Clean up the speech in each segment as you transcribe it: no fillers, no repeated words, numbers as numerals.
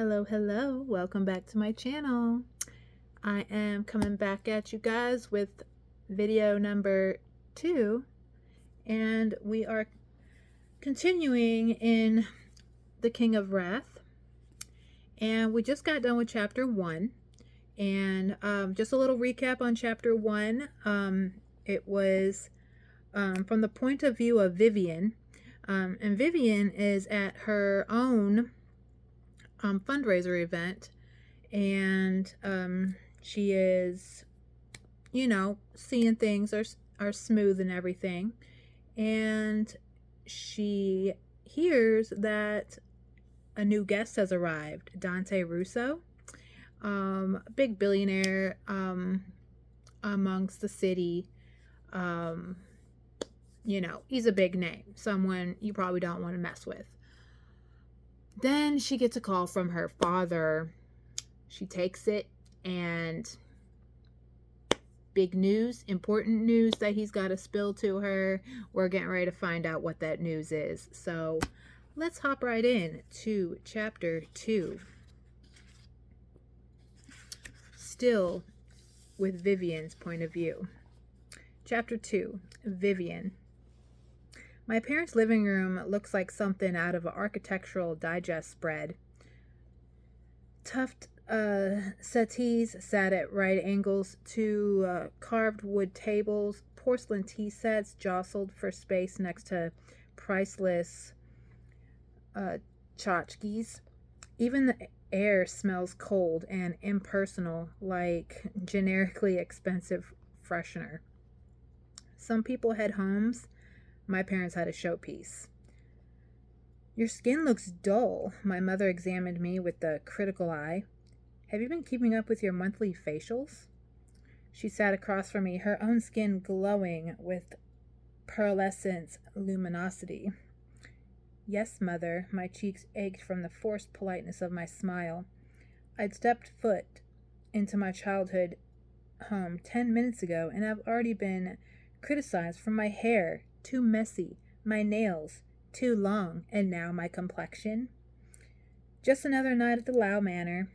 Hello. Welcome back to my channel. I am coming back at you guys with video number 2, and we are continuing in The King of Wrath. And we just got done with chapter 1. And just a little recap on chapter 1. It was from the point of view of Vivian. And Vivian is at her own fundraiser event, and she is, seeing things are smooth and everything, and she hears that a new guest has arrived, Dante Russo, big billionaire amongst the city. He's a big name, someone you probably don't want to mess with. Then she gets a call from her father. She takes it, and big news, important news that he's got to spill to her. We're getting ready to find out what that news is. So let's hop right in to chapter 2. Still with Vivian's point of view. Chapter 2, Vivian. My parents' living room looks like something out of an Architectural Digest spread. Tuft settees sat at right angles to carved wood tables. Porcelain tea sets jostled for space next to priceless tchotchkes. Even the air smells cold and impersonal, like generically expensive freshener. Some people had homes. My parents had a showpiece. Your skin looks dull. My mother examined me with a critical eye. Have you been keeping up with your monthly facials? She sat across from me, her own skin glowing with pearlescent luminosity. Yes, Mother. My cheeks ached from the forced politeness of my smile. I'd stepped foot into my childhood home 10 minutes ago, and I've already been criticized for my hair, too messy, my nails, too long, and now my complexion. Just another night at the Lau Manor.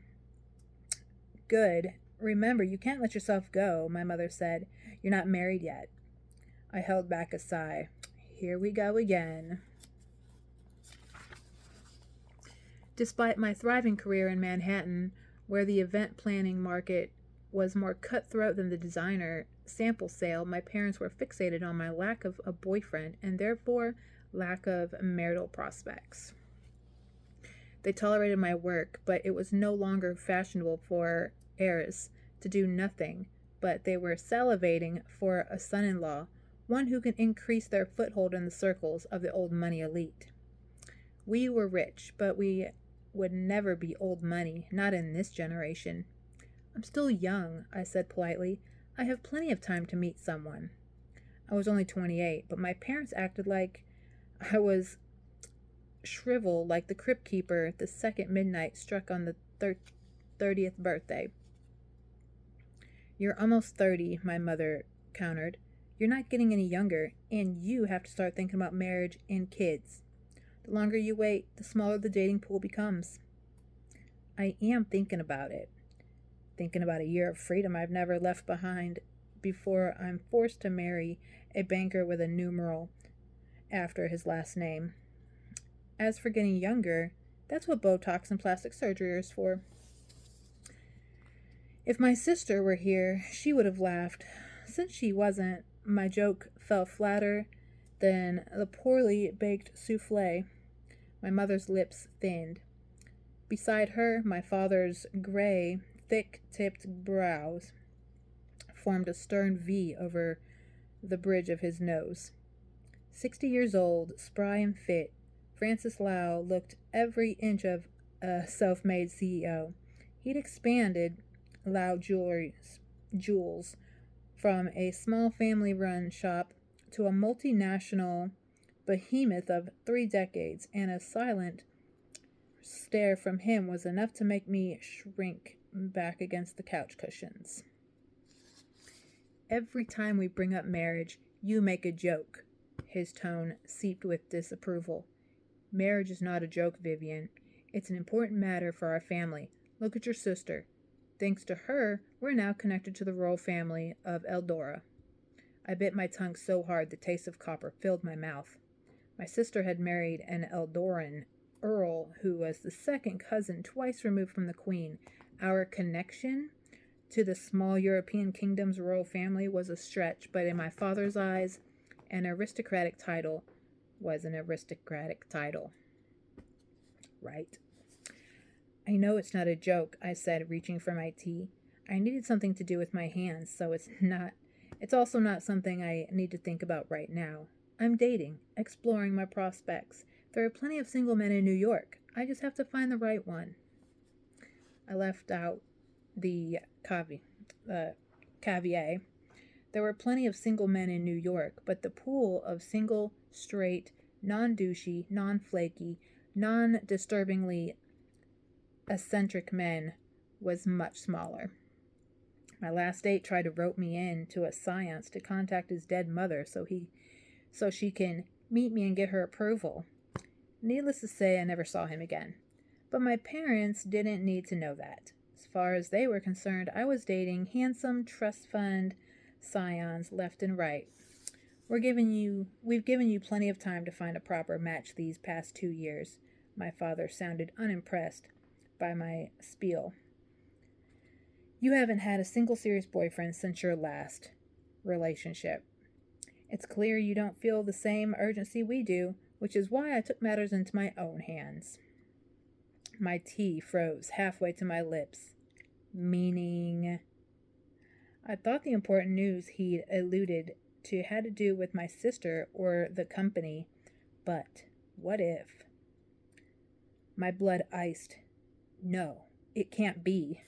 Good. Remember, you can't let yourself go, my mother said. You're not married yet. I held back a sigh. Here we go again. Despite my thriving career in Manhattan, where the event planning market was more cutthroat than the designer sample sale, my parents were fixated on my lack of a boyfriend and therefore lack of marital prospects. They tolerated my work, but it was no longer fashionable for heirs to do nothing, but they were salivating for a son-in-law, one who can increase their foothold in the circles of the old money elite. We were rich, but we would never be old money, not in this generation. I'm still young, I said politely. I have plenty of time to meet someone. I was only 28, but my parents acted like I was shriveled like the crypt keeper the second midnight struck on the 30th birthday. You're almost 30, my mother countered. You're not getting any younger, and you have to start thinking about marriage and kids. The longer you wait, the smaller the dating pool becomes. I am thinking about it. Thinking about a year of freedom I've never left behind before I'm forced to marry a banker with a numeral after his last name. As for getting younger, that's what Botox and plastic surgery is for. If my sister were here, she would have laughed. Since she wasn't, my joke fell flatter than the poorly baked souffle. My mother's lips thinned. Beside her, my father's gray, thick-tipped brows formed a stern V over the bridge of his nose. 60 years old, spry and fit, Francis Lau looked every inch of a self-made CEO. He'd expanded Lau Jewels from a small family-run shop to a multinational behemoth of 3 decades, and a silent stare from him was enough to make me shrink back against the couch cushions. Every time we bring up marriage, you make a joke. His tone seeped with disapproval. Marriage is not a joke, Vivian. It's an important matter for our family. Look at your sister. Thanks to her, we're now connected to the royal family of Eldora. I bit my tongue so hard the taste of copper filled my mouth. My sister had married an Eldoran earl who was the second cousin twice removed from the queen. Our connection to the small European kingdom's royal family was a stretch, but in my father's eyes, an aristocratic title was an aristocratic title. Right? I know it's not a joke, I said, reaching for my tea. I needed something to do with my hands, so it's also not something I need to think about right now. I'm dating, exploring my prospects. There are plenty of single men in New York. I just have to find the right one. I left out the caveat. There were plenty of single men in New York, but the pool of single, straight, non-douchey, non-flaky, non-disturbingly eccentric men was much smaller. My last date tried to rope me in to a seance to contact his dead mother so she can meet me and get her approval. Needless to say, I never saw him again. But my parents didn't need to know that. As far as they were concerned, I was dating handsome trust fund scions left and right. We've given you plenty of time to find a proper match these past 2 years. My father sounded unimpressed by my spiel. You haven't had a single serious boyfriend since your last relationship. It's clear you don't feel the same urgency we do, which is why I took matters into my own hands. My tea froze halfway to my lips. Meaning? I thought the important news he'd alluded to had to do with my sister or the company, but what if? My blood iced. No, it can't be.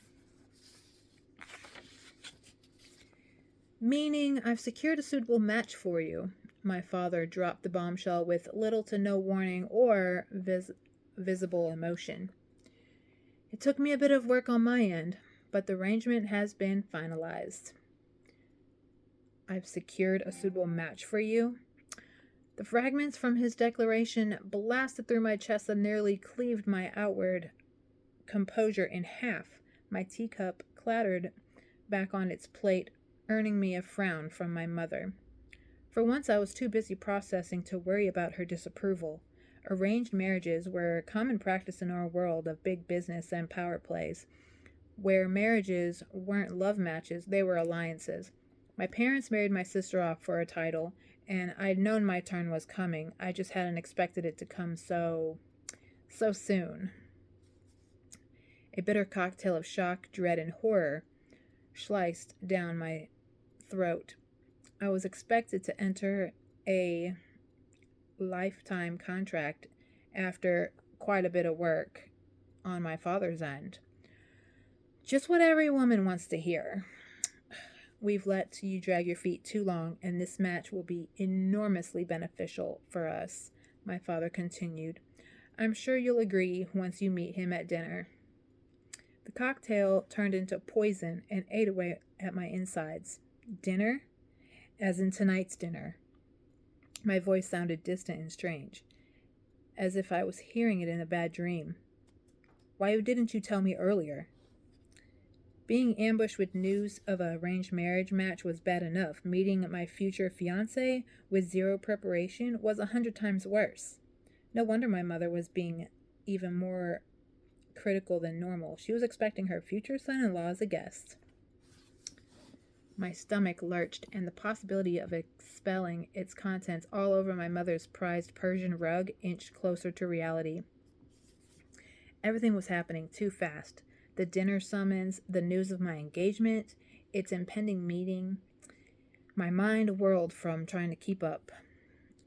Meaning I've secured a suitable match for you. My father dropped the bombshell with little to no warning or visible emotion. It took me a bit of work on my end, but the arrangement has been finalized. I've secured a suitable match for you. The fragments from his declaration blasted through my chest and nearly cleaved my outward composure in half. My teacup clattered back on its plate, earning me a frown from my mother. For once I was too busy processing to worry about her disapproval. Arranged marriages were common practice in our world of big business and power plays. Where marriages weren't love matches, they were alliances. My parents married my sister off for a title, and I'd known my turn was coming. I just hadn't expected it to come so soon. A bitter cocktail of shock, dread, and horror sliced down my throat. I was expected to enter a lifetime contract after quite a bit of work on my father's end. Just what every woman wants to hear. We've let you drag your feet too long, and this match will be enormously beneficial for us, my father continued. I'm sure you'll agree once you meet him at dinner. The cocktail turned into poison and ate away at my insides. Dinner? As in tonight's dinner. My voice sounded distant and strange, as if I was hearing it in a bad dream. Why didn't you tell me earlier? Being ambushed with news of an arranged marriage match was bad enough. Meeting my future fiancé with zero preparation was 100 times worse. No wonder my mother was being even more critical than normal. She was expecting her future son-in-law as a guest. My stomach lurched, and the possibility of expelling its contents all over my mother's prized Persian rug inched closer to reality. Everything was happening too fast. The dinner summons, the news of my engagement, its impending meeting. My mind whirled from trying to keep up.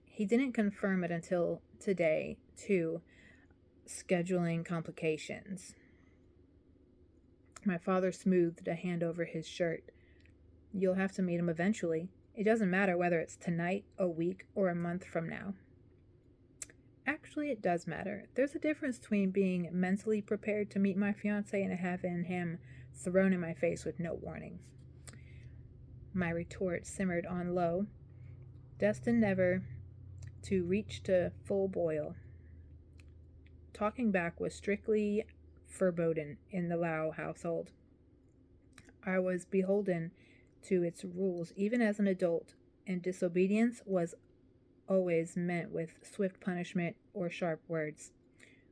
He didn't confirm it until today, too. Scheduling complications. My father smoothed a hand over his shirt. You'll have to meet him eventually. It doesn't matter whether it's tonight, a week, or a month from now. Actually, it does matter. There's a difference between being mentally prepared to meet my fiancé and having him thrown in my face with no warning. My retort simmered on low, destined never to reach to full boil. Talking back was strictly forbidden in the Lau household. I was beholden to its rules even as an adult, and disobedience was always met with swift punishment or sharp words.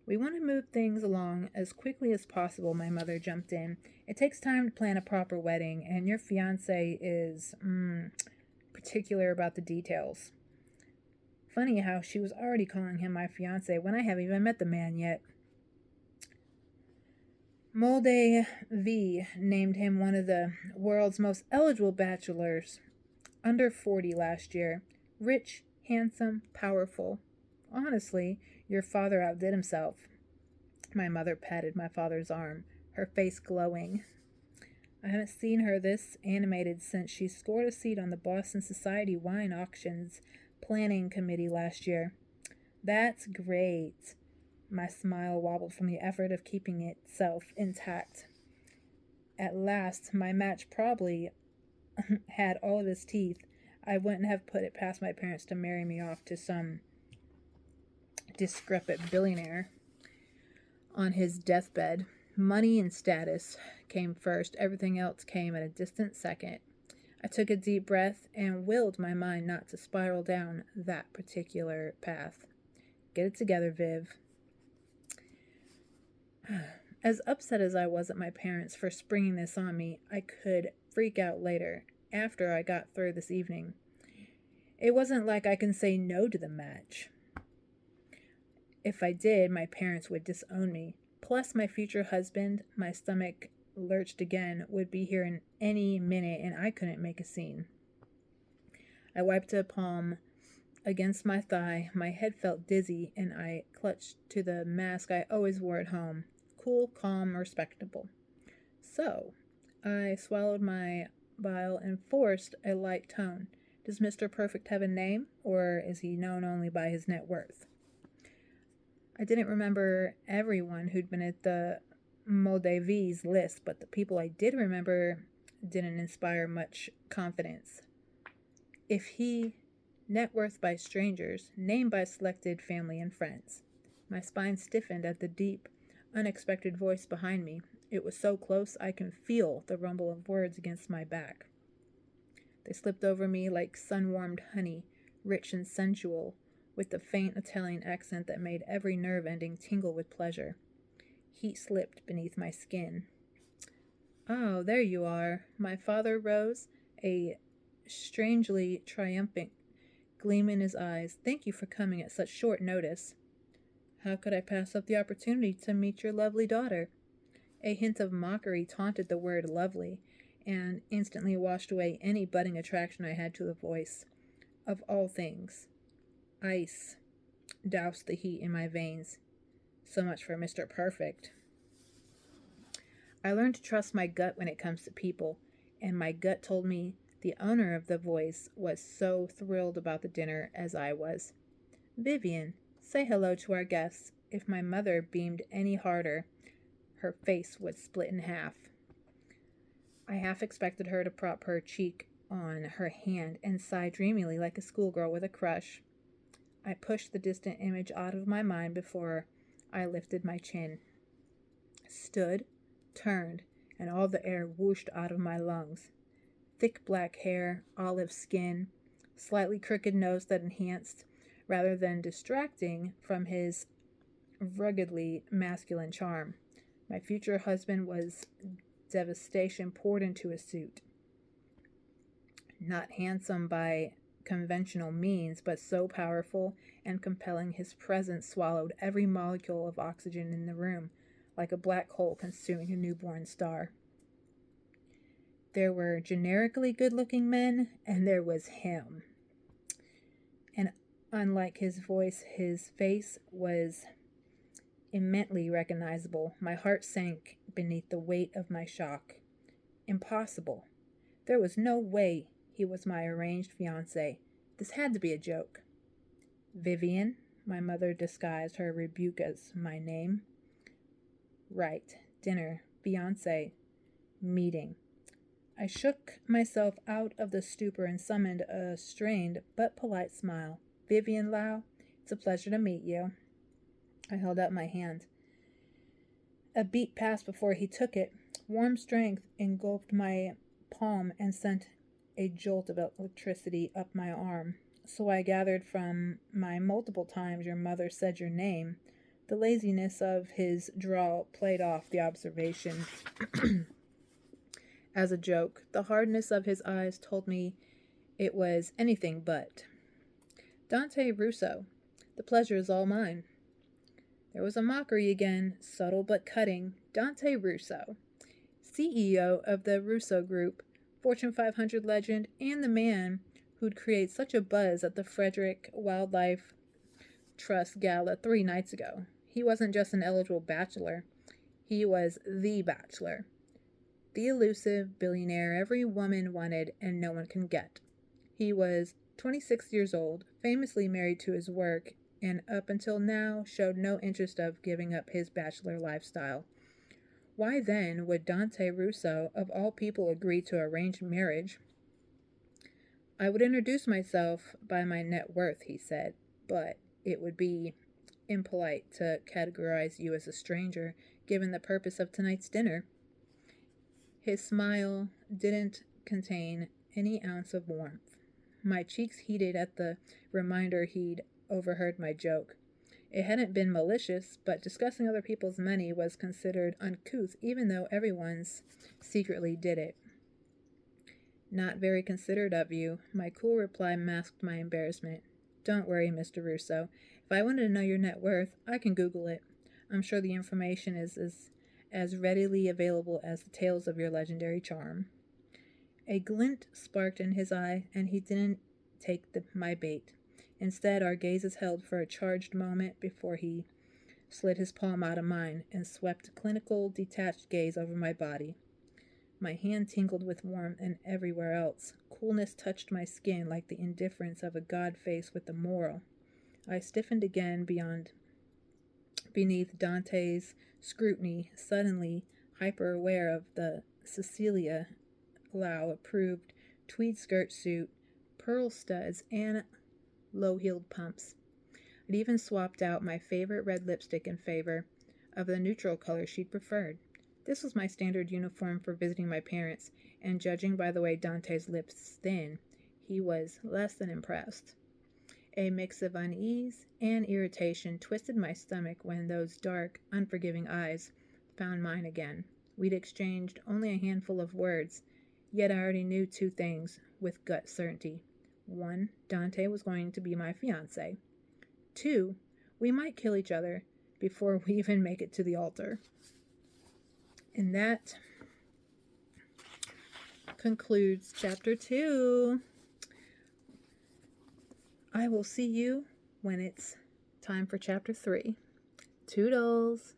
We want to move things along as quickly as possible, my mother jumped in. It takes time to plan a proper wedding, and your fiance is particular about the details. Funny how she was already calling him my fiance when I haven't even met the man yet. Molde V named him one of the world's most eligible bachelors, under 40 last year. Rich, handsome, powerful. Honestly, your father outdid himself. My mother patted my father's arm, her face glowing. I haven't seen her this animated since she scored a seat on the Boston Society Wine Auctions Planning Committee last year. That's great. My smile wobbled from the effort of keeping itself intact. At last, my match probably had all of his teeth. I wouldn't have put it past my parents to marry me off to some discrepant billionaire on his deathbed. Money and status came first. Everything else came at a distant second. I took a deep breath and willed my mind not to spiral down that particular path. Get it together, Viv. As upset as I was at my parents for springing this on me, I could freak out later, after I got through this evening. It wasn't like I can say no to the match. If I did, my parents would disown me. Plus, my future husband, my stomach lurched again, would be here in any minute, and I couldn't make a scene. I wiped a palm against my thigh. My head felt dizzy, and I clutched to the mask I always wore at home. Cool, calm, respectable. So, I swallowed my bile and forced a light tone. Does Mr. Perfect have a name, or is he known only by his net worth? I didn't remember everyone who'd been at the Moldavi's list, but the people I did remember didn't inspire much confidence. If he, net worth by strangers, name by selected family and friends. My spine stiffened at the deep, unexpected voice behind me. It was so close I could feel the rumble of words against my back. They slipped over me like sun-warmed honey, rich and sensual, with the faint Italian accent that made every nerve ending tingle with pleasure. Heat slipped beneath my skin. Oh, there you are. My father rose, a strangely triumphant gleam in his eyes. Thank you for coming at such short notice. How could I pass up the opportunity to meet your lovely daughter? A hint of mockery taunted the word lovely, and instantly washed away any budding attraction I had to the voice. Of all things, ice doused the heat in my veins. So much for Mr. Perfect. I learned to trust my gut when it comes to people, and my gut told me the owner of the voice was so thrilled about the dinner as I was. Vivian, say hello to our guests. If my mother beamed any harder, her face would split in half. I half expected her to prop her cheek on her hand and sigh dreamily like a schoolgirl with a crush. I pushed the distant image out of my mind before I lifted my chin. Stood, turned, and all the air whooshed out of my lungs. Thick black hair, olive skin, slightly crooked nose that enhanced, rather than distracting, from his ruggedly masculine charm. My future husband was devastation poured into a suit. Not handsome by conventional means, but so powerful and compelling his presence swallowed every molecule of oxygen in the room, like a black hole consuming a newborn star. There were generically good-looking men, and there was him. And unlike his voice, his face was immensely recognizable. My heart sank beneath the weight of my shock. Impossible. There was no way he was my arranged fiancé. This had to be a joke. Vivian, my mother disguised her rebuke as my name. Right. Dinner. Fiancé. Meeting. I shook myself out of the stupor and summoned a strained but polite smile. Vivian Lau, it's a pleasure to meet you. I held out my hand. A beat passed before he took it. Warm strength engulfed my palm and sent a jolt of electricity up my arm. So I gathered from my multiple times your mother said your name. The laziness of his drawl played off the observation as a joke. The hardness of his eyes told me it was anything but. Dante Russo, the pleasure is all mine. There was a mockery again, subtle but cutting. Dante Russo, CEO of the Russo Group, Fortune 500 legend, and the man who'd create such a buzz at the Frederick Wildlife Trust Gala 3 nights ago. He wasn't just an eligible bachelor. He was the bachelor. The elusive billionaire every woman wanted and no one can get. He was 26 years old, famously married to his work, and up until now showed no interest of giving up his bachelor lifestyle. Why then would Dante Russo, of all people, agree to arranged marriage? I would introduce myself by my net worth, he said, but it would be impolite to categorize you as a stranger, given the purpose of tonight's dinner. His smile didn't contain any ounce of warmth. My cheeks heated at the reminder he'd overheard my joke. It hadn't been malicious, but discussing other people's money was considered uncouth, even though everyone's secretly did it. Not very considerate of you. My cool reply masked my embarrassment. Don't worry, Mr. Russo. If I wanted to know your net worth, I can Google it. I'm sure the information is as readily available as the tales of your legendary charm. A glint sparked in his eye, and he didn't take my bait. Instead, our gazes held for a charged moment before he slid his palm out of mine and swept a clinical, detached gaze over my body. My hand tingled with warmth, and everywhere else, coolness touched my skin like the indifference of a god faced with a moral. I stiffened again beneath Dante's scrutiny, suddenly hyper-aware of the Cecilia Lau-approved tweed skirt suit, pearl studs, and low-heeled pumps. I'd even swapped out my favorite red lipstick in favor of the neutral color she'd preferred. This was my standard uniform for visiting my parents, and judging by the way Dante's lips thin, he was less than impressed. A mix of unease and irritation twisted my stomach when those dark, unforgiving eyes found mine again. We'd exchanged only a handful of words, yet I already knew two things with gut certainty. 1, Dante was going to be my fiancé. 2, we might kill each other before we even make it to the altar. And that concludes chapter 2. I will see you when it's time for chapter 3. Toodles!